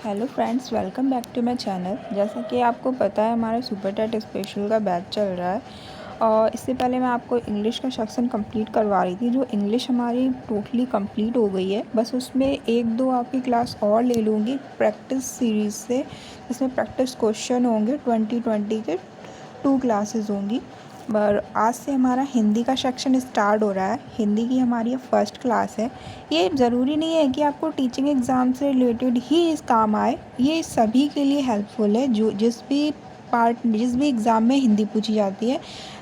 Hello friends, welcome back to my channel. जैसा कि आपको पता है हमारा सुपर टेट स्पेशल का बैच चल रहा है और इससे पहले मैं आपको इंग्लिश का सेक्शन कंप्लीट करवा रही थी। जो इंग्लिश हमारी टोटली कंप्लीट हो गई है, बस उसमें एक दो आपकी क्लास और ले लूँगी प्रैक्टिस सीरीज़ से, जिसमें प्रैक्टिस क्वेश्चन होंगे 2020 के 2 क्लासेस होंगी। पर आज से हमारा हिंदी का सेक्शन स्टार्ट हो रहा है। हिंदी की हमारी ये फर्स्ट क्लास है। ये ज़रूरी नहीं है कि आपको टीचिंग एग्ज़ाम से रिलेटेड ही इस काम आए, ये सभी के लिए हेल्पफुल है। जो जिस भी एग्ज़ाम में हिंदी पूछी जाती है,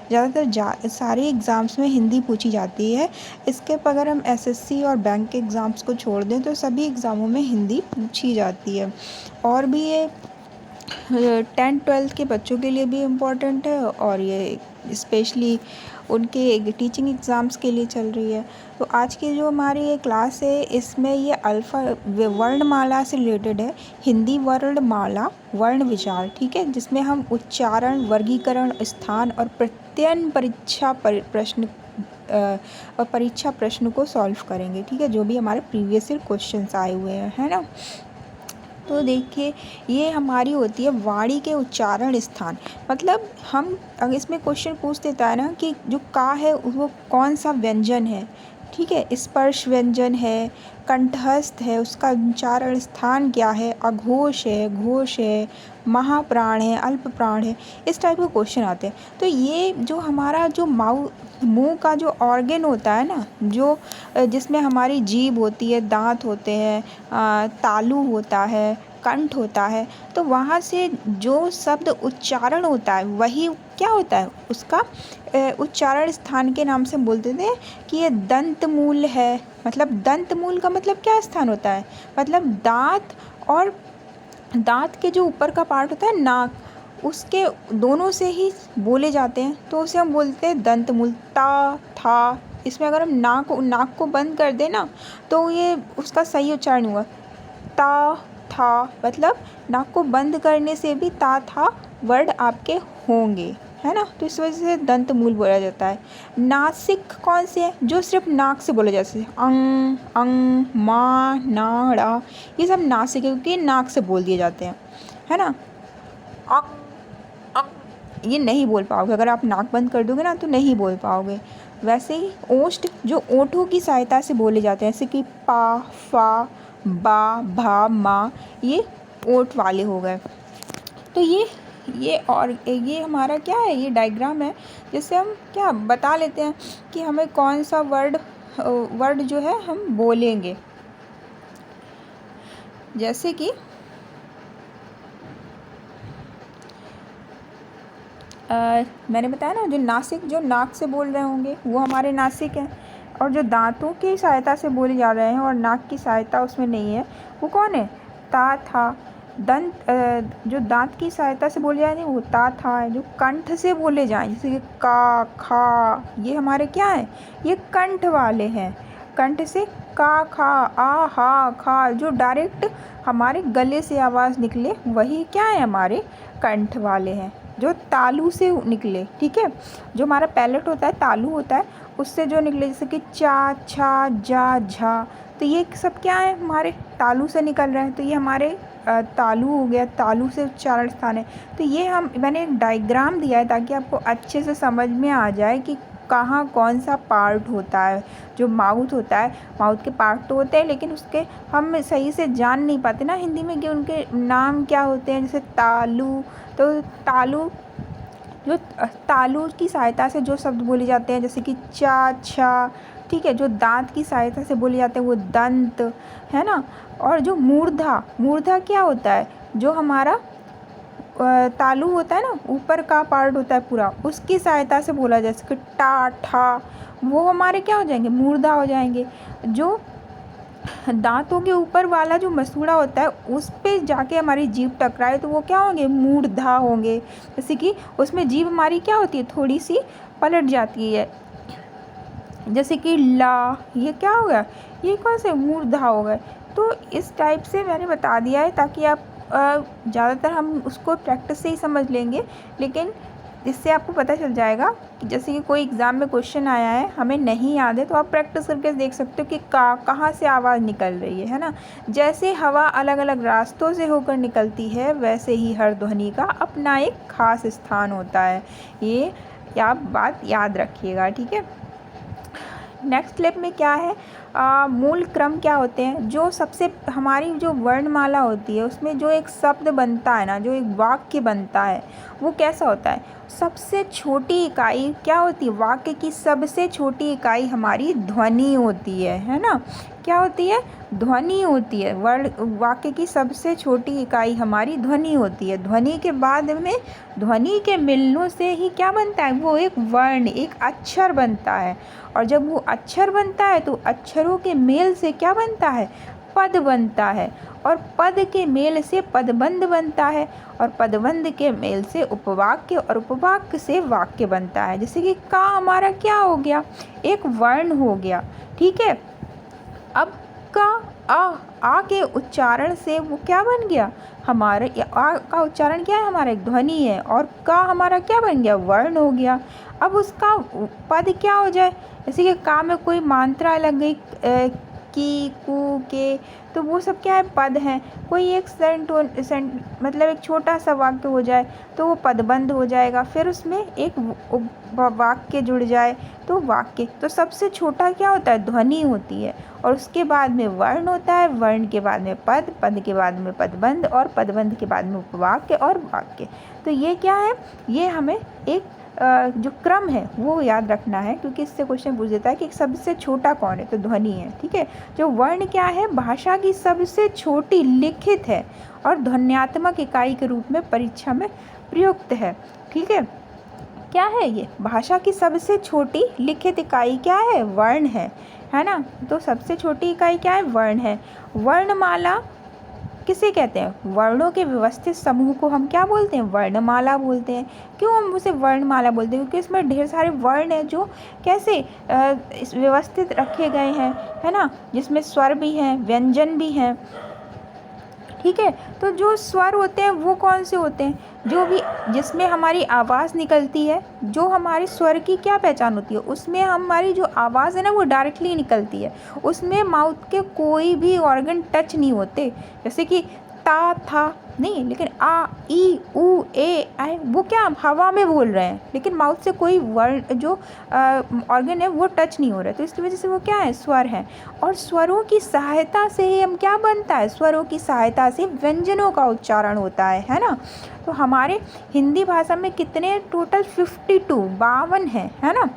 ज़्यादातर सारे एग्ज़ाम्स में हिंदी पूछी जाती है। इसके अगर हम एसएससी और बैंक के एग्ज़ाम्स को छोड़ दें तो सभी एग्ज़ामों में हिंदी पूछी जाती है। और भी ये 10th-12th के बच्चों के लिए भी इम्पॉर्टेंट है और ये स्पेशली उनके टीचिंग एग्ज़ाम्स के लिए चल रही है। तो आज की जो हमारी ये क्लास है, इसमें ये वर्णमाला से रिलेटेड है। हिंदी वर्णमाला वर्ण विचार, ठीक है, जिसमें हम उच्चारण, वर्गीकरण, स्थान और प्रत्ययन परीक्षा प्रश्न को सॉल्व करेंगे, ठीक है, जो भी हमारे प्रीवियस ईयर क्वेश्चंस आए हुए हैं, है ना। तो देखिए, ये हमारी होती है वाणी के उच्चारण स्थान। मतलब हम अगर इसमें क्वेश्चन पूछ देता है ना कि जो का है वो कौन सा व्यंजन है, ठीक है, स्पर्श व्यंजन है, कंठस्थ है, उसका उच्चारण स्थान क्या है, अघोष है, घोष है, महाप्राण है, अल्प प्राण है, इस टाइप के क्वेश्चन आते हैं। तो ये जो हमारा जो मुंह का जो ऑर्गन होता है ना, जो जिसमें हमारी जीभ होती है, दांत होते हैं, तालू होता है, कंठ होता है, तो वहाँ से जो शब्द उच्चारण होता है वही क्या होता है, उसका उच्चारण स्थान के नाम से बोलते थे कि ये दंत मूल है। मतलब दंत मूल का मतलब क्या स्थान होता है, मतलब दांत और दांत के जो ऊपर का पार्ट होता है नाक, उसके दोनों से ही बोले जाते हैं, तो उसे हम बोलते हैं दंत मूल। ता, था, इसमें अगर हम नाक को बंद कर दें ना तो ये उसका सही उच्चारण हुआ ता, था। मतलब नाक को बंद करने से भी ता, था वर्ड आपके होंगे, है ना। तो इस वजह से दंत मूल बोला जाता है। नासिक कौन से है, जो सिर्फ नाक से बोले जाते हैं, अंग, अंग, मा, ना, ड़ा, ये सब नासिक है क्योंकि नाक से बोल दिए जाते हैं, है ना। अक, अक, ये नहीं बोल पाओगे, अगर आप नाक बंद कर दोगे ना तो नहीं बोल पाओगे। वैसे ही ओष्ठ, जो ओठों की सहायता से बोले जाते हैं, जैसे कि पा, फा, बा, भा, मा, ये ओठ वाले हो गए। तो ये हमारा क्या है, ये डायग्राम है, जिससे हम क्या बता लेते हैं कि हमें कौन सा वर्ड जो है हम बोलेंगे। जैसे कि मैंने बताया ना, जो नाक से बोल रहे होंगे वो हमारे नासिक हैं, और जो दांतों की सहायता से बोले जा रहे हैं और नाक की सहायता उसमें नहीं है, वो कौन है, ता, था। जो दांत की सहायता से बोले जाएंगे वो ता, था है। जो कंठ से बोले जाएं, जैसे कि का, खा, ये हमारे क्या है, ये कंठ वाले हैं। कंठ से का, खा, आ, हा, खा, जो डायरेक्ट हमारे गले से आवाज़ निकले वही क्या है, हमारे कंठ वाले हैं। जो तालू से निकले, ठीक है, जो हमारा पैलेट होता है, तालू होता है, उससे जो निकले, जैसे कि चा, छा, जा, झा, तो ये सब क्या है, हमारे तालू से निकल रहे हैं। तो ये हमारे तालू हो गया, तालू से उच्चारण स्थान है। तो ये मैंने एक डायग्राम दिया है ताकि आपको अच्छे से समझ में आ जाए कि कहाँ कौन सा पार्ट होता है। जो माउथ होता है, माउथ के पार्ट तो होते हैं, लेकिन उसके हम सही से जान नहीं पाते ना हिंदी में कि उनके नाम क्या होते हैं। जैसे तालू, तो तालू की सहायता से जो शब्द बोले जाते हैं, जैसे कि चा, छा, ठीक है, जो दांत की सहायता से बोले जाते हैं वो दंत, है ना। और जो मूर्धा क्या होता है, जो हमारा तालू होता है ना, ऊपर का पार्ट होता है पूरा, उसकी सहायता से बोला जाए, जैसे कि टा, ठा, वो हमारे क्या हो जाएंगे, मूर्धा हो जाएंगे। जो दांतों के ऊपर वाला जो मसूड़ा होता है उस पे जाके हमारी जीभ टकराए तो वो क्या होंगे, मूर्धा होंगे। जैसे कि उसमें जीभ हमारी क्या होती है, थोड़ी सी पलट जाती है, जैसे कि ला, ये क्या हो गया, ये कौन से मूर्धा हो गए। तो इस टाइप से मैंने बता दिया है ताकि आप ज़्यादातर हम उसको प्रैक्टिस से ही समझ लेंगे, लेकिन इससे आपको पता चल जाएगा कि जैसे कि कोई एग्ज़ाम में क्वेश्चन आया है, हमें नहीं याद है, तो आप प्रैक्टिस करके देख सकते हो कि कहाँ से आवाज़ निकल रही है ना। जैसे हवा अलग अलग रास्तों से होकर निकलती है, वैसे ही हर ध्वनि का अपना एक खास स्थान होता है। ये आप बात याद रखिएगा, ठीक है। नेक्स्ट स्टेप में क्या है, मूल क्रम क्या होते हैं। जो सबसे हमारी जो वर्णमाला होती है उसमें जो एक शब्द बनता है ना, जो एक वाक्य बनता है, वो कैसा होता है। सबसे छोटी इकाई क्या होती है, वाक्य की सबसे छोटी इकाई हमारी ध्वनि होती है ना। क्या होती है, ध्वनि होती है। वाक्य की सबसे छोटी इकाई हमारी ध्वनि होती है। ध्वनि के बाद में ध्वनि के मिलनों से ही क्या बनता है, वो एक वर्ण, एक अक्षर बनता है। और जब वो अक्षर बनता है तो अक्षरों के मेल से क्या बनता है, पद बनता है। और पद के मेल से पदबंध बनता है। और पदबंध के मेल से उपवाक्य, और उपवाक्य से वाक्य बनता है। जैसे कि का हमारा क्या हो गया, एक वर्ण हो गया, ठीक है। अब का आ के उच्चारण से वो क्या बन गया, हमारे आ का उच्चारण क्या है, हमारा एक ध्वनि है। और का हमारा क्या बन गया, वर्ण हो गया। अब उसका पद क्या हो जाए, जैसे कि का में कोई मात्रा लग गई, की, कु, के, तो वो सब क्या है, पद हैं। कोई एक मतलब एक छोटा सा वाक्य हो जाए तो वो पदबंध हो जाएगा। फिर उसमें एक वाक्य जुड़ जाए तो वाक्य। तो सबसे छोटा क्या होता है, ध्वनि होती है। और उसके बाद में वर्ण होता है, वर्ण के बाद में पद, पद के बाद में पदबंध, और पदबंध के बाद में उपवाक्य और वाक्य। तो ये क्या है, ये हमें एक जो क्रम है वो याद रखना है, क्योंकि इससे क्वेश्चन पूछ देता है कि सबसे छोटा कौन है, तो ध्वनि है, ठीक है। जो वर्ण क्या है, भाषा की सबसे छोटी लिखित है और ध्वन्यात्मक इकाई के रूप में परीक्षा में प्रयुक्त है, ठीक है। क्या है ये, भाषा की सबसे छोटी लिखित इकाई क्या है, वर्ण है ना। तो सबसे छोटी इकाई क्या है, वर्ण है। वर्णमाला किसे कहते हैं, वर्णों के व्यवस्थित समूह को हम क्या बोलते हैं, वर्णमाला बोलते हैं। क्यों हम उसे वर्णमाला बोलते हैं, क्योंकि इसमें ढेर सारे वर्ण हैं जो कैसे व्यवस्थित रखे गए हैं, है ना। जिसमें स्वर भी हैं, व्यंजन भी हैं, ठीक है। तो जो स्वर होते हैं वो कौन से होते हैं, जो भी जिसमें हमारी आवाज़ निकलती है, जो हमारे स्वर की क्या पहचान होती है, उसमें हमारी जो आवाज़ है ना वो डायरेक्टली निकलती है। उसमें माउथ के कोई भी ऑर्गन टच नहीं होते। जैसे कि ता, था नहीं, लेकिन आ, ई, ऊ, ए, आई, वो क्या हवा में बोल रहे हैं, लेकिन माउथ से कोई वर्ड जो ऑर्गन है वो टच नहीं हो रहा है। तो इसकी वजह से वो क्या है, स्वर है। और स्वरों की सहायता से ही हम क्या बनता है, स्वरों की सहायता से व्यंजनों का उच्चारण होता है ना। तो हमारे हिंदी भाषा में कितने टोटल 52 है ना।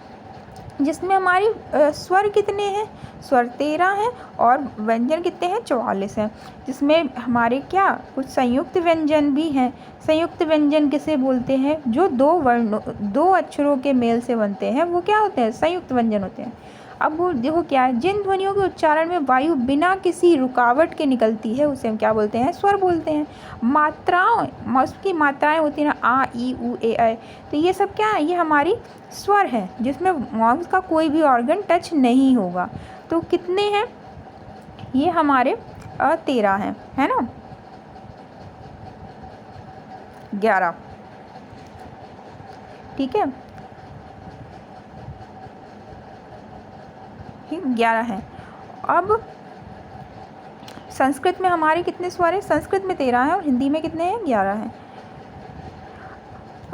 जिसमें हमारी स्वर कितने हैं, स्वर 13 हैं, और व्यंजन कितने हैं, 44 हैं। जिसमें हमारे क्या कुछ संयुक्त व्यंजन भी हैं। संयुक्त व्यंजन किसे बोलते हैं, जो दो अक्षरों के मेल से बनते हैं, वो क्या होते हैं, संयुक्त व्यंजन होते हैं। अब वो देखो क्या है, जिन ध्वनियों के उच्चारण में वायु बिना किसी रुकावट के निकलती है उसे हम क्या बोलते हैं, स्वर बोलते हैं। उसकी मात्राएं होती हैं ना, आ, ई, ऊ, ए, ऐ, तो ये सब क्या है, ये हमारी स्वर है, जिसमें माउथ का कोई भी ऑर्गन टच नहीं होगा। तो कितने हैं, ये हमारे 13 हैं, है ना, 11, ठीक है, 11 हैं। अब संस्कृत में हमारे कितने स्वर हैं, संस्कृत में 13 हैं और हिंदी में कितने हैं, 11 हैं।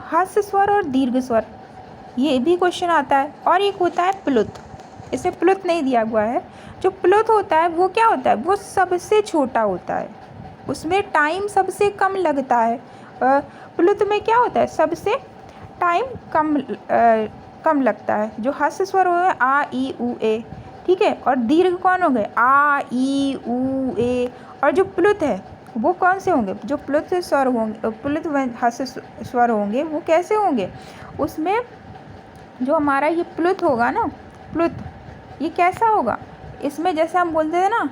ह्रस्व स्वर और दीर्घ स्वर, ये भी क्वेश्चन आता है। और एक होता है प्लुत, इसे प्लुत नहीं दिया हुआ है। जो प्लुत होता है वो क्या होता है, वो सबसे छोटा होता है, उसमें टाइम सबसे कम लगता है। प्लुत में क्या होता है, सबसे टाइम कम लगता है। जो ह्रस्व स्वर हो गए आ, ई, ऊ, ए, ठीक है। और दीर्घ कौन हो गए, आ, ई, ऊ, ए। और जो प्लुत है वो कौन से होंगे, जो प्लुत स्वर होंगे, प्लुत ह्रस्व स्वर होंगे वो कैसे होंगे, उसमें जो हमारा ये प्लुत होगा ना, प्लुत ये कैसा होगा, इसमें जैसे हम बोलते थे ना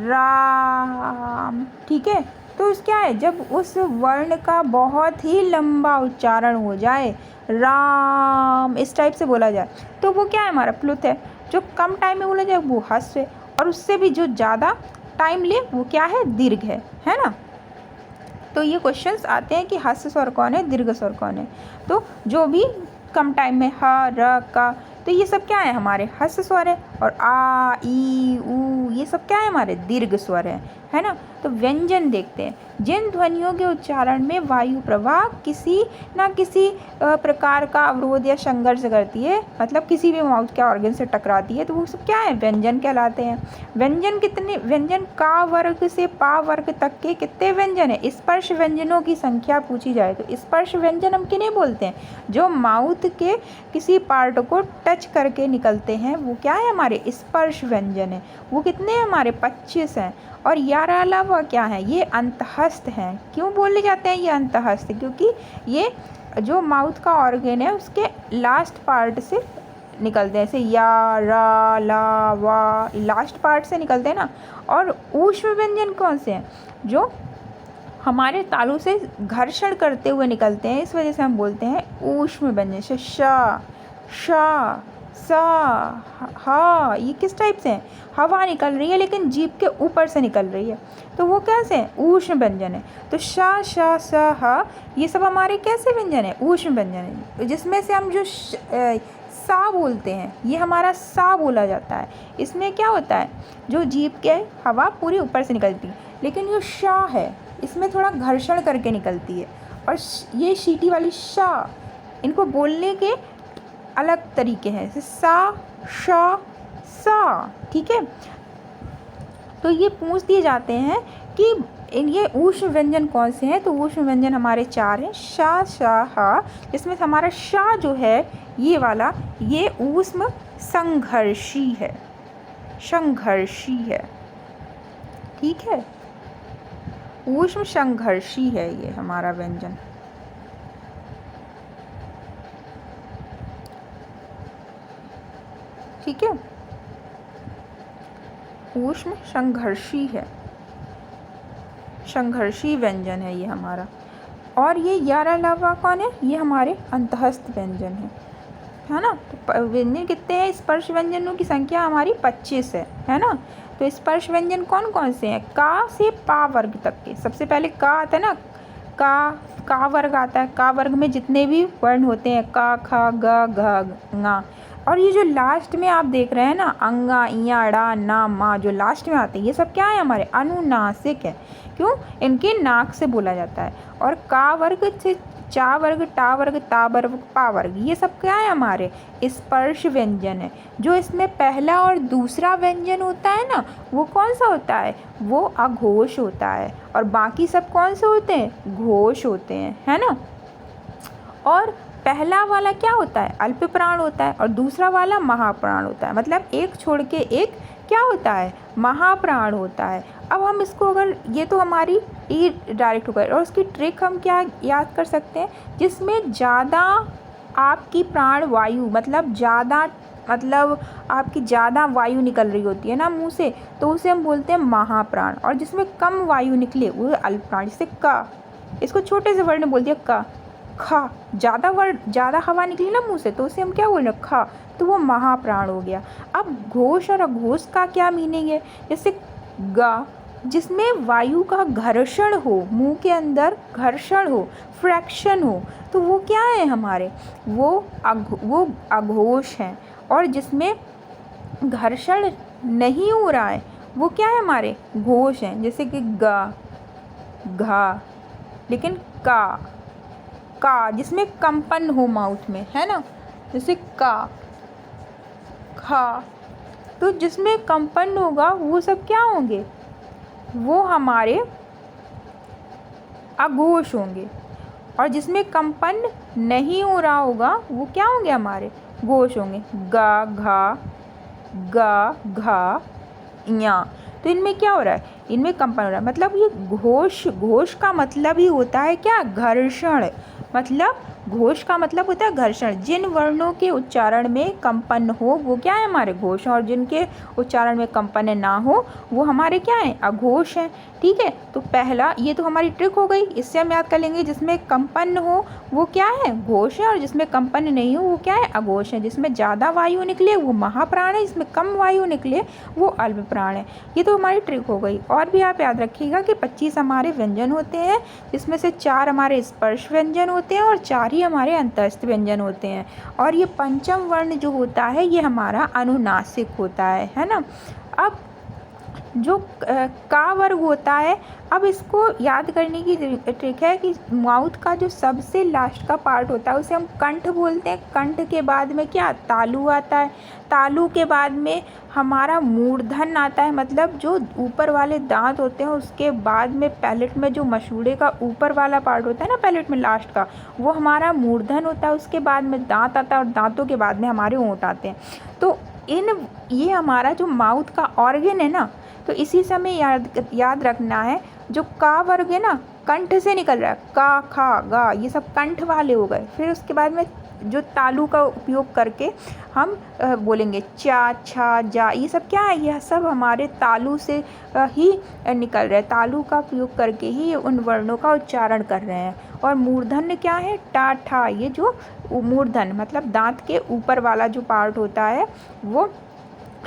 राम, ठीक है। तो क्या है, जब उस वर्ण का बहुत ही लंबा उच्चारण हो जाए, राम इस टाइप से बोला जाए, तो वो क्या है, हमारा प्लुत है। जो कम टाइम में बोला जाए वो ह्रस्व है, और उससे भी जो ज़्यादा टाइम ले वो क्या है, दीर्घ है ना। तो ये क्वेश्चंस आते हैं कि ह्रस्व स्वर कौन है, दीर्घ स्वर कौन है। तो जो भी कम टाइम में ह, र, का, तो ये सब क्या है हमारे ह्रस्व स्वर है। और आ, ई, ऊ, ये सब क्या है हमारे दीर्घ स्वर है ना। तो व्यंजन देखते हैं। जिन ध्वनियों के उच्चारण में वायु प्रवाह किसी ना किसी प्रकार का अवरोध या संघर्ष करती है, मतलब किसी भी माउथ के ऑर्गन से टकराती है, तो वो सब क्या है, व्यंजन कहलाते हैं। व्यंजन का वर्ग से पा वर्ग तक के कितने व्यंजन है। स्पर्श व्यंजनों की संख्या पूछी जाए तो स्पर्श व्यंजन हम किन्हें बोलते हैं, जो माउथ के किसी पार्ट को टच करके निकलते हैं, वो क्या है हमारे स्पर्श व्यंजन है। वो कितने हैं हमारे 25 हैं। और यार अलावा क्या है, ये अंतहस्त हैं। क्यों बोले जाते हैं ये अंतहस्त, क्योंकि ये जो माउथ का ऑर्गन है उसके लास्ट पार्ट से निकलते हैं, जैसे या, रा, ला, वा, लास्ट पार्ट से निकलते हैं ना। और ऊष्म व्यंजन कौन से हैं, जो हमारे तालू से घर्षण करते हुए निकलते हैं, इस वजह से हम बोलते हैं ऊष्म व्यंजन। जैसे शा, शा, सा, हा, ये किस टाइप से हैं, हवा निकल रही है लेकिन जीभ के ऊपर से निकल रही है, तो वो कैसे हैं, ऊष्म व्यंजन है। तो शा, शा, सा, हा, ये सब हमारे कैसे व्यंजन है, ऊष्म व्यंजन है। जिसमें से हम जो सा बोलते हैं, ये हमारा सा बोला जाता है। इसमें क्या होता है, जो जीभ के हवा पूरी ऊपर से निकलती है, लेकिन जो शा है इसमें थोड़ा घर्षण करके निकलती है। और ये शीटी वाली शा, इनको बोलने के अलग तरीके हैं, जैसे सा, शा, सा, ठीक है। तो ये पूछ दिए जाते हैं कि ये ऊष्म व्यंजन कौन से हैं, तो ऊष्म व्यंजन हमारे 4 हैं। शा, शा, हा, जिसमें हमारा शा जो है ये वाला, ये ऊष्म संघर्षी है, संघर्षी है, ठीक है, ऊष्म संघर्षी है ये हमारा व्यंजन। ठीक है, ऊष्म संघर्षी है, संघर्षी व्यंजन है ये हमारा। और ये यार अलावा कौन है, ये हमारे अंतहस्त व्यंजन है ना। तो व्यंजन कितने हैं, स्पर्श व्यंजनों की संख्या हमारी 25 है ना। तो स्पर्श व्यंजन कौन कौन से हैं, का से पा वर्ग तक के। सबसे पहले का आता है ना, का वर्ग आता है। का वर्ग में जितने भी वर्ण होते हैं, का, खा, ग, घ, ङ। और ये जो लास्ट में आप देख रहे हैं ना, अंगा, इया, अड़ा, ना, मा, जो लास्ट में आते हैं, ये सब क्या है हमारे अनुनासिक है। क्यों, इनके नाक से बोला जाता है। और का वर्ग से चा वर्ग, टा वर्ग, ता वर्ग, पा वर्ग, ये सब क्या है हमारे स्पर्श व्यंजन है। जो इसमें पहला और दूसरा व्यंजन होता है ना, वो कौन सा होता है, वो अघोष होता है। और बाकी सब कौन से होते हैं, घोष होते हैं, है ना। और पहला वाला क्या होता है, अल्प प्राण होता है, और दूसरा वाला महाप्राण होता है। मतलब एक छोड़ के एक क्या होता है, महाप्राण होता है। अब हम इसको अगर, ये तो हमारी ये डायरेक्ट होकर, और उसकी ट्रिक हम क्या याद कर सकते हैं, जिसमें ज़्यादा आपकी प्राण वायु, मतलब आपकी ज़्यादा वायु निकल रही होती है ना मुंह से, तो उसे हम बोलते हैं महाप्राण। और जिसमें कम वायु निकले वो अल्प प्राण। जैसे का, इसको छोटे से वर्ड में बोल दिया का, खा, ज़्यादा हवा निकली ना मुंह से, तो उसे हम क्या बोल रहे हैं, खा, तो वो महाप्राण हो गया। अब घोष और अघोष का क्या मीनिंग है, जैसे गा, जिसमें वायु का घर्षण हो, मुंह के अंदर घर्षण हो, फ्रैक्शन हो, तो वो क्या है हमारे, वो अघोष हैं। और जिसमें घर्षण नहीं हो रहा है, वो क्या है हमारे घोष हैं। जैसे कि गा, घा, लेकिन का जिसमें कंपन हो माउथ में, है ना, जैसे का, खा, तो जिसमें कंपन होगा वो सब क्या होंगे, वो हमारे अघोष होंगे। और जिसमें कंपन नहीं हो रहा होगा वो क्या होंगे, हमारे घोष होंगे। गा, घा, गा, घा, या। तो इनमें क्या हो रहा है, इनमें कंपन हो रहा है। मतलब ये घोष का मतलब ही होता है क्या, घर्षण। मतलब घोष का मतलब होता है घर्षण। जिन वर्णों के उच्चारण में कंपन हो वो क्या है हमारे घोष हैं, और जिनके उच्चारण में कंपन ना हो वो हमारे क्या हैं अघोष हैं। ठीक है, तो पहला ये तो हमारी ट्रिक हो गई, इससे हम याद कर लेंगे जिसमें कंपन हो वो क्या है घोष है, और जिसमें कंपन नहीं हो वो क्या है अघोष है। जिसमें ज़्यादा वायु निकले वो महाप्राण है, जिसमें कम वायु निकले वो अल्प प्राण है। ये तो हमारी ट्रिक हो गई। और भी आप याद रखिएगा कि 25 हमारे व्यंजन होते हैं, जिसमें से 4 हमारे स्पर्श व्यंजन होते हैं और 4 ही हमारे अंतस्थ व्यंजन होते हैं। और ये पंचम वर्ण जो होता है ये हमारा अनुनासिक होता है ना। अब जो का वर्ग होता है, अब इसको याद करने की ट्रिक है कि माउथ का जो सबसे लास्ट का पार्ट होता है उसे हम कंठ बोलते हैं। कंठ के बाद में क्या तालु आता है, तालु के बाद में हमारा मूर्धन आता है, मतलब जो ऊपर वाले दांत होते हैं उसके बाद में पैलेट में जो मसूड़े का ऊपर वाला पार्ट होता है ना पैलेट में लास्ट का, वो हमारा मूर्धन होता है। उसके बाद में दांत आता है और दांतों के बाद में हमारे होंठ आते हैं। तो ये हमारा जो माउथ का ऑर्गन है ना, तो इसी से हमें याद रखना है जो का वर्ग है ना कंठ से निकल रहा है, का खा गा ये सब कंठ वाले हो गए। फिर उसके बाद में जो तालु का उपयोग करके हम बोलेंगे चा छा जा, ये सब क्या है, यह सब हमारे तालु से ही निकल रहे हैं। तालु का उपयोग करके ही उन वर्णों का उच्चारण कर रहे हैं। और मूर्धन्य क्या है टा ठा, ये जो मूर्धन मतलब दांत के ऊपर वाला जो पार्ट होता है वो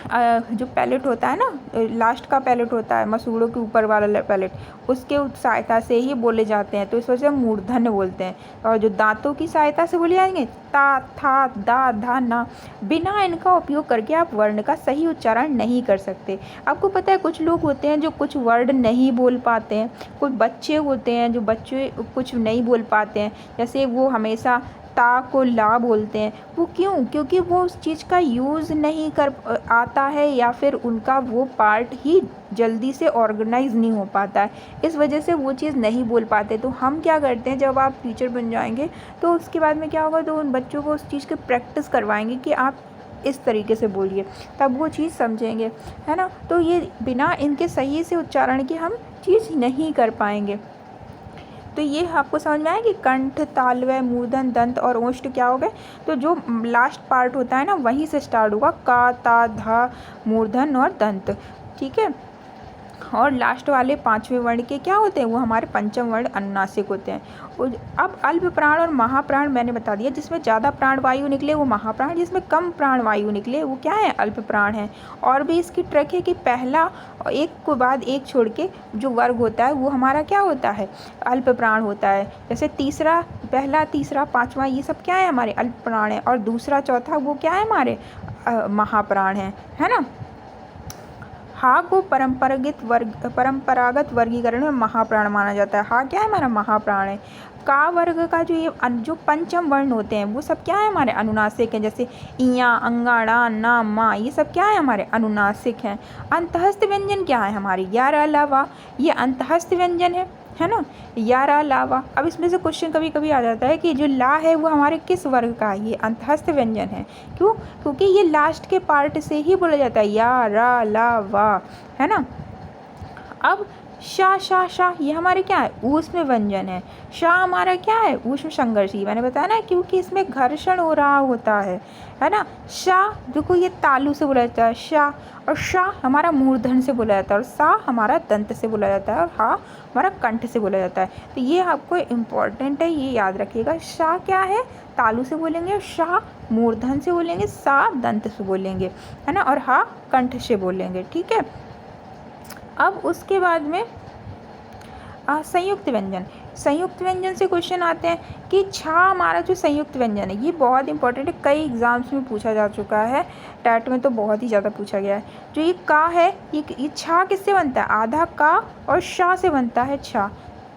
जो पैलेट होता है ना लास्ट का पैलेट होता है मसूड़ों के ऊपर वाला पैलेट, उसके सहायता से ही बोले जाते हैं, तो इस वजह से हम मूर्धन्य बोलते हैं। और जो दांतों की सहायता से बोले जाएंगे ता था दा धा ना, बिना इनका उपयोग करके आप वर्ण का सही उच्चारण नहीं कर सकते। आपको पता है कुछ लोग होते हैं जो कुछ वर्ड नहीं बोल पाते हैं, कुछ बच्चे होते हैं जो बच्चे कुछ नहीं बोल पाते हैं, जैसे वो हमेशा ता को ला बोलते हैं। वो क्यों? क्योंकि वो उस चीज़ का यूज़ नहीं कर आता है, या फिर उनका वो पार्ट ही जल्दी से ऑर्गेनाइज नहीं हो पाता है, इस वजह से वो चीज़ नहीं बोल पाते। तो हम क्या करते हैं, जब आप टीचर बन जाएंगे तो उसके बाद में क्या होगा, तो उन बच्चों को उस चीज़ की प्रैक्टिस करवाएंगे कि आप इस तरीके से बोलिए, तब वो चीज़ समझेंगे, है ना। तो ये बिना इनके सही से उच्चारण के हम चीज़ नहीं कर पाएंगे। तो ये आपको समझ में आया कि कंठ तालव्य मूर्धन दंत और ओष्ठ क्या हो गए। तो जो लास्ट पार्ट होता है ना वहीं से स्टार्ट होगा का ता धा मूर्धन और दंत, ठीक है। और लास्ट वाले 5वें वर्ण के क्या होते हैं, वो हमारे पंचम वर्ण अनुनासिक होते हैं। अब अल्प प्राण और महाप्राण मैंने बता दिया, जिसमें ज़्यादा प्राण वायु निकले वो महाप्राण, जिसमें कम प्राण वायु निकले वो क्या है अल्प प्राण है। और भी इसकी ट्रिक है कि पहला एक के बाद एक छोड़ के जो वर्ग होता है वो हमारा क्या होता है अल्प प्राण होता है। जैसे तीसरा पहला तीसरा पाँचवा ये सब क्या है हमारे अल्प प्राण है, और दूसरा चौथा वो क्या है हमारे महाप्राण है ना। हा को परंपरागत वर्गीकरण में महाप्राण माना जाता है। हा क्या है हमारा महाप्राण है। का वर्ग का जो पंचम वर्ण होते हैं वो सब क्या है हमारे अनुनासिक हैं, जैसे इया अंगा ड़ा ना मा, ये सब क्या है हमारे अनुनासिक हैं। अंतहस्थ व्यंजन क्या है हमारे यारा लावा, ये अंतहस्थ व्यंजन है ना, यारा लावा। अब इसमें से क्वेश्चन कभी कभी आ जाता है कि जो ला है वो हमारे किस वर्ग का है, ये अंतहस्थ व्यंजन है। क्यों? क्योंकि ये लास्ट के पार्ट से ही बोला जाता है या रा ला वा, है ना। अब शा शा शा ये हमारे क्या है ऊष्म व्यंजन है। शा हमारा क्या है ऊष्म संघर्षी, मैंने बताया ना क्योंकि इसमें घर्षण हो रहा होता है ना। शा देखो ये तालु से बोला जाता है शा, और शा हमारा मूर्धन से बोला जाता है, और सा हमारा दंत से बोला जाता है, और हा हमारा कंठ से बोला जाता है। तो ये आपको इम्पॉर्टेंट है, ये याद रखिएगा। शा क्या है तालु से बोलेंगे, शा मूर्धन से बोलेंगे, सा दंत से बोलेंगे, है ना, और हा कंठ से बोलेंगे, ठीक है। अब उसके बाद में संयुक्त व्यंजन। संयुक्त व्यंजन से क्वेश्चन आते हैं कि छा हमारा जो संयुक्त व्यंजन है ये बहुत इंपॉर्टेंट है, कई एग्जाम्स में पूछा जा चुका है, टैट में तो बहुत ही ज़्यादा पूछा गया है। जो ये का है ये छा किससे बनता है आधा का और शा से बनता है छा।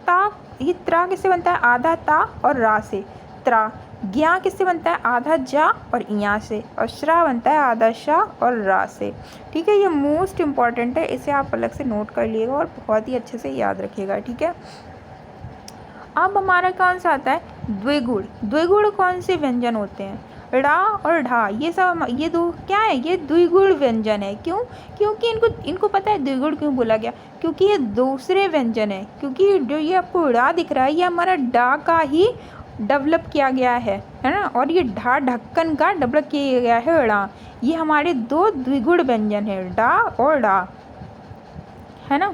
ता ये त्रा किससे बनता है आधा ता और रा से त्रा। ज्ञा किससे बनता है आधा जा और इया से, और श्रा बनता है आधा शा और रा से, ठीक है। ये मोस्ट इम्पॉर्टेंट है, इसे आप अलग से नोट कर लीजिएगा और बहुत ही अच्छे से याद रखिएगा, ठीक है। अब हमारा कौन सा आता है द्विगुण। द्विगुण कौन से व्यंजन होते हैं ड़ा और ढा, ये सब ये दो क्या है ये द्विगुण व्यंजन है। क्यों? क्योंकि इनको पता है द्विगुण क्यों बोला गया, क्योंकि ये दूसरे व्यंजन है। क्योंकि जो ये आपको ड़ा दिख रहा है ये हमारा डा का ही डेवलप किया गया है ना। और ये ढा ढक्कन का डेवलप किया गया है ड़ा। ये हमारे दो द्विगुण व्यंजन है, डा और डा, है ना।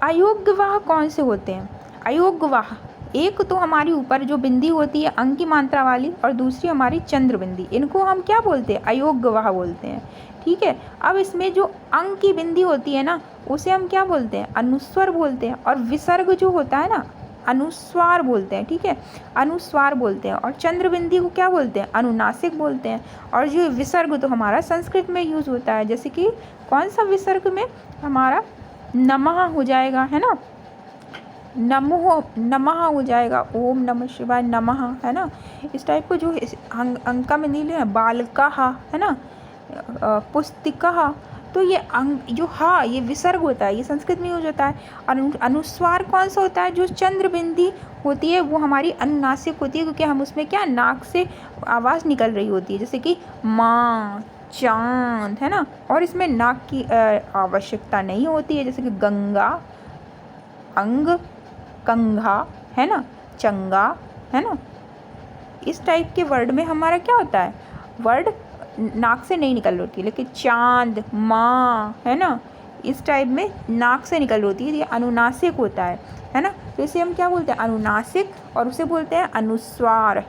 अयोग्यवाह कौन से होते हैं? अयोग्यवाह, एक तो हमारी ऊपर जो बिंदी होती है अंक की मात्रा वाली, और दूसरी हमारी चंद्र बिंदी, इनको हम क्या बोलते हैं? अयोग्यवाह बोलते हैं। ठीक है। अब इसमें जो अंक की बिंदी होती है ना, उसे हम क्या बोलते हैं? अनुस्वर बोलते हैं। और विसर्ग जो होता है ना, अनुस्वार बोलते हैं। ठीक है, अनुस्वार बोलते हैं। और चंद्र बिंदी को क्या बोलते हैं? अनुनासिक बोलते हैं। और जो विसर्ग तो हमारा संस्कृत में यूज़ होता है, जैसे कि कौन सा विसर्ग में? हमारा नमः हो जाएगा, है ना, नमो नमः हो जाएगा, ओम नमः शिवाय नमः, है ना। इस टाइप को जो अंका में नीले है, बालकः, है ना, पुस्तिकः, तो ये अंग जो हा ये विसर्ग होता है, ये संस्कृत में यूज होता है। और अनुस्वार कौन सा होता है? जो चंद्र बिंदी होती है वो हमारी अनुनासिक होती है, क्योंकि हम उसमें क्या नाक से आवाज़ निकल रही होती है, जैसे कि माँ, चांद, है ना। और इसमें नाक की आवश्यकता नहीं होती है, जैसे कि गंगा, अंग, कंघा, है ना, चंगा, है ना। इस टाइप के वर्ड में हमारा क्या होता है? वर्ड नाक से नहीं निकल होती है। लेकिन चांद, माँ, है ना, इस टाइप में नाक से निकल होती है, ये अनुनासिक होता है ना। तो इसे हम क्या बोलते हैं? अनुनासिक, और उसे बोलते हैं अनुस्वार।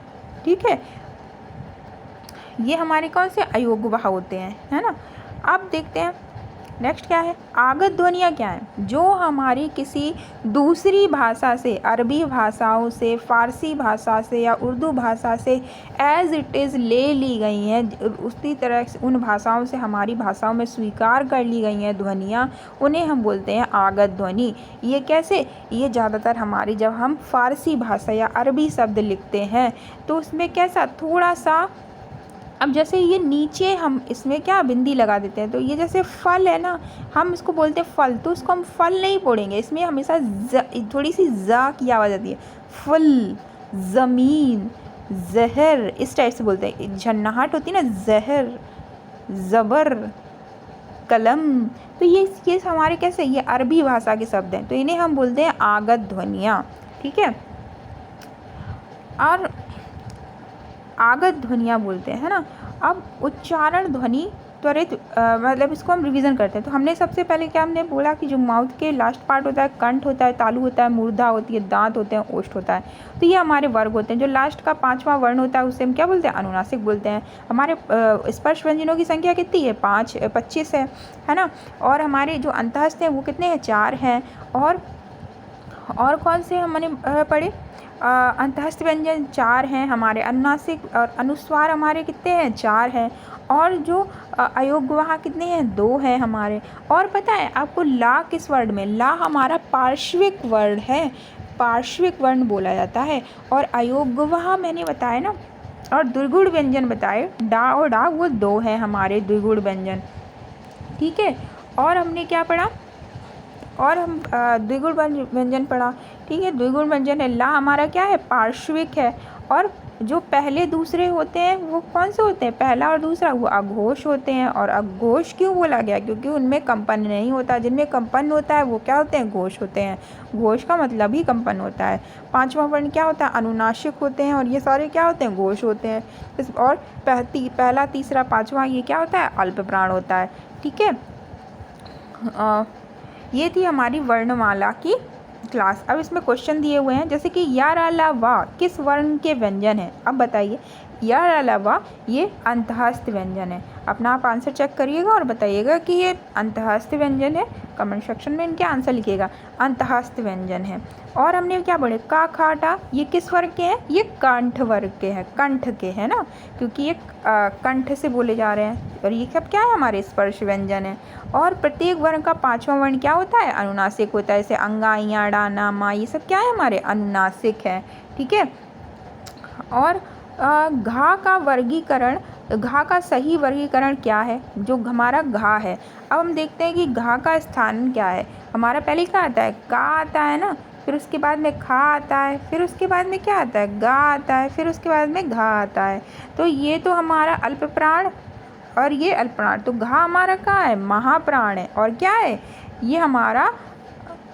ठीक है, ये हमारे कौन से? अयोग्यवाह होते हैं, है ना। अब देखते हैं नेक्स्ट क्या है। आगत ध्वनियाँ क्या हैं? जो हमारी किसी दूसरी भाषा से, अरबी भाषाओं से, फ़ारसी भाषा से या उर्दू भाषा से एज़ इट इज़ ले ली गई हैं, उसी तरह से उन भाषाओं से हमारी भाषाओं में स्वीकार कर ली गई हैं ध्वनियाँ, उन्हें हम बोलते हैं आगत ध्वनि। ये कैसे? ये ज़्यादातर हमारी जब हम फ़ारसी भाषा या अरबी शब्द लिखते हैं तो उसमें कैसा थोड़ा सा, अब जैसे ये नीचे हम इसमें क्या बिंदी लगा देते हैं, तो ये जैसे फल है ना, हम इसको बोलते हैं फल, तो इसको हम फल नहीं पढ़ेंगे, इसमें हमेशा थोड़ी सी जा की आवाज़ आती है। फल, ज़मीन, जहर, इस टाइप से बोलते हैं। झन्नाहट होती है ना, जहर, ज़बर, कलम, तो ये हमारे कैसे? ये अरबी भाषा के शब्द हैं, तो इन्हें हम बोलते हैं आगत ध्वनियाँ। ठीक है, और आगत ध्वनियाँ बोलते हैं, है ना। अब उच्चारण ध्वनि त्वरित मतलब इसको हम रिवीजन करते हैं। तो हमने सबसे पहले क्या हमने बोला कि जो माउथ के लास्ट पार्ट होता है, कंठ होता है, तालु होता है, मूर्धा होती है, दांत होते हैं, ओष्ठ होता है। तो ये हमारे वर्ग होते हैं। जो लास्ट का 5वां वर्ण होता है उसे हम क्या बोलते हैं? अनुनासिक बोलते हैं। हमारे स्पर्श व्यंजनों की संख्या कितनी है? 25 है ना। और हमारे जो अंतःस्थ हैं वो कितने हैं? 4 हैं। और कौन से हमने पढ़े? अंतःस्थ व्यंजन 4 हैं हमारे, अनुनासिक और अनुस्वार हमारे कितने हैं? 4 हैं। और जो अयोग्यवाह कितने हैं? 2 हैं हमारे। और पता है आपको ला किस वर्ड में? ला हमारा पार्श्विक वर्ण है, पार्श्विक वर्ण बोला जाता है। और अयोग्यवाह मैंने बताया ना, और द्विगुण व्यंजन बताए, डा और डा, वो 2 हैं हमारे द्विगुण व्यंजन। ठीक है, और हमने क्या पढ़ा? और हम द्विगुण व्यंजन पढ़ा। ठीक है, द्विगुण व्यंजन है, ला हमारा क्या है? पार्श्विक है। और जो पहले दूसरे होते हैं वो कौन से होते हैं? पहला और दूसरा वो अघोष होते हैं। और अघोष क्यों बोला गया? क्योंकि उनमें कंपन नहीं होता। जिनमें कंपन होता है वो क्या होते हैं? घोष होते हैं। घोष का मतलब ही कंपन होता है। 5वां वर्ण क्या होता है? अनुनासिक होते हैं। और ये सारे क्या होते हैं? घोष होते हैं। और पहला, तीसरा, 5वां ये क्या होता है? अल्प प्राण होता है। ठीक है, ये थी हमारी वर्णमाला की क्लास। अब इसमें क्वेश्चन दिए हुए हैं, जैसे कि या, रा, ला, वा किस वर्ण के व्यंजन हैं? अब बताइए। या, रा, ला, वा ये अंतःस्थ व्यंजन है। अपना आप आंसर चेक करिएगा और बताइएगा कि ये अंतःस्थ व्यंजन है। कमेंट सेक्शन में इनके आंसर लिखिएगा, अंतःस्थ व्यंजन है। और हमने क्या पढ़े? का, खा, टा ये किस वर्ग के हैं? ये कंठ वर्ग के हैं, कंठ के हैं ना, क्योंकि ये कंठ से बोले जा रहे हैं। और ये सब क्या है? हमारे स्पर्श व्यंजन है। और प्रत्येक वर्ण का 5वां वर्ण क्या होता है? अनुनासिक होता है। जैसे अंगा, इया, डा, ना, मा ये सब क्या है? हमारे अनुनासिक है। ठीक है, और घा का वर्गीकरण, घा का सही वर्गीकरण क्या है? जो हमारा घा है, अब हम देखते हैं कि घा का स्थान क्या है। हमारा पहले क्या आता है? का आता है ना, फिर उसके बाद में खा आता है, फिर उसके बाद में क्या आता है? गा आता है, फिर उसके बाद में घा आता है। तो ये तो हमारा अल्प प्राण और ये अल्प प्राण, तो घा हमारा कहाँ है? महाप्राण है। और क्या है? ये हमारा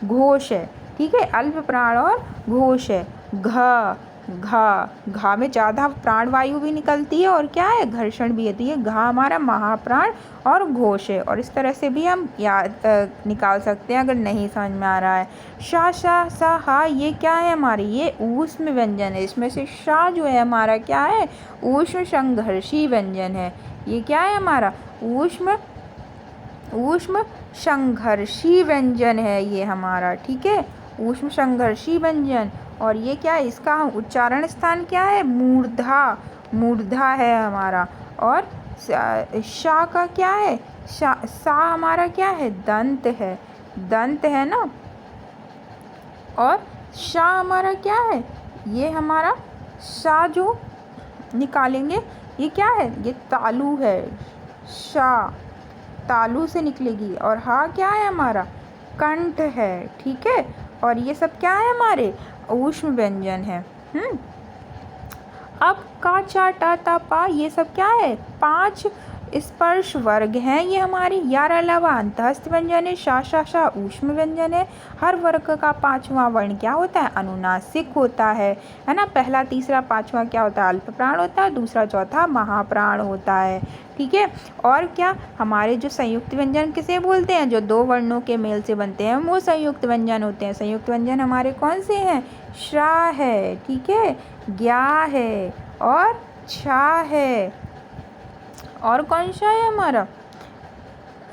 घोष है। ठीक है, अल्प प्राण और घोष है। घ घा में ज़्यादा प्राणवायु भी निकलती है और क्या है, घर्षण भी होती है। घा हमारा महाप्राण और घोष है, और इस तरह से भी हम याद निकाल सकते हैं अगर नहीं समझ में आ रहा है। शा शा सा हा ये क्या है हमारी, ये ऊष्म व्यंजन है। इसमें से शा जो है हमारा क्या है, ऊष्म संघर्षी व्यंजन है। ये क्या है हमारा, ऊष्म संघर्षी व्यंजन है ये हमारा, ठीक है, ऊष्म संघर्षी व्यंजन। और ये क्या है, इसका उच्चारण स्थान क्या है, मूर्धा, मूर्धा है हमारा। और शा का क्या है, सा हमारा क्या है, दंत है, दंत है ना। और शा हमारा क्या है, ये हमारा शा जो निकालेंगे ये क्या है, ये तालु है, शा तालु से निकलेगी। और हा क्या है हमारा, कंठ है, ठीक है। और ये सब क्या है हमारे ऊष्म व्यंजन है। अब का चा टा ता पा ये सब क्या है, 5 स्पर्श वर्ग हैं ये हमारी। यार अलावा अंतःस्थ व्यंजन है, शा शा शा ऊष्म व्यंजन है। हर वर्ग का 5वां वर्ण क्या होता है, अनुनासिक होता है ना। पहला, तीसरा, 5वां क्या होता है, अल्प प्राण होता है। दूसरा, चौथा महाप्राण होता है, ठीक है। और क्या हमारे जो संयुक्त व्यंजन किसे बोलते हैं, जो 2 वर्णों के मेल से बनते हैं वो संयुक्त व्यंजन होते हैं। संयुक्त व्यंजन हमारे कौन से हैं, श्रा है, ठीक है, ज्ञा है और छा है, और कौन सा है हमारा,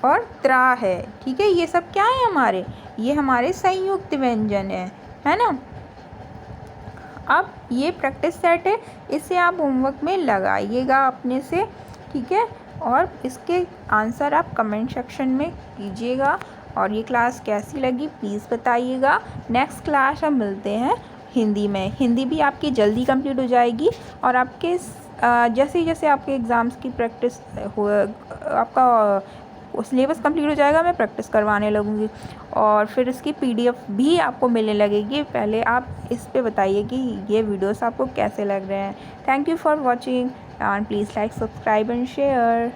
और त्रा है, ठीक है। ये सब क्या है हमारे, ये हमारे संयुक्त व्यंजन है ना। अब ये प्रैक्टिस सेट है, इसे आप होमवर्क में लगाइएगा अपने से, ठीक है। और इसके आंसर आप कमेंट सेक्शन में कीजिएगा। और ये क्लास कैसी लगी प्लीज़ बताइएगा। नेक्स्ट क्लास हम मिलते हैं हिंदी में। हिंदी भी आपकी जल्दी कंप्लीट हो जाएगी, और आपके जैसे जैसे आपके एग्ज़ाम्स की प्रैक्टिस हो, आपका सिलेबस कंप्लीट हो जाएगा, मैं प्रैक्टिस करवाने लगूँगी, और फिर इसकी PDF भी आपको मिलने लगेगी। पहले आप इस पे बताइए कि ये वीडियोस आपको कैसे लग रहे हैं। Thank you for watching and please like, subscribe and share.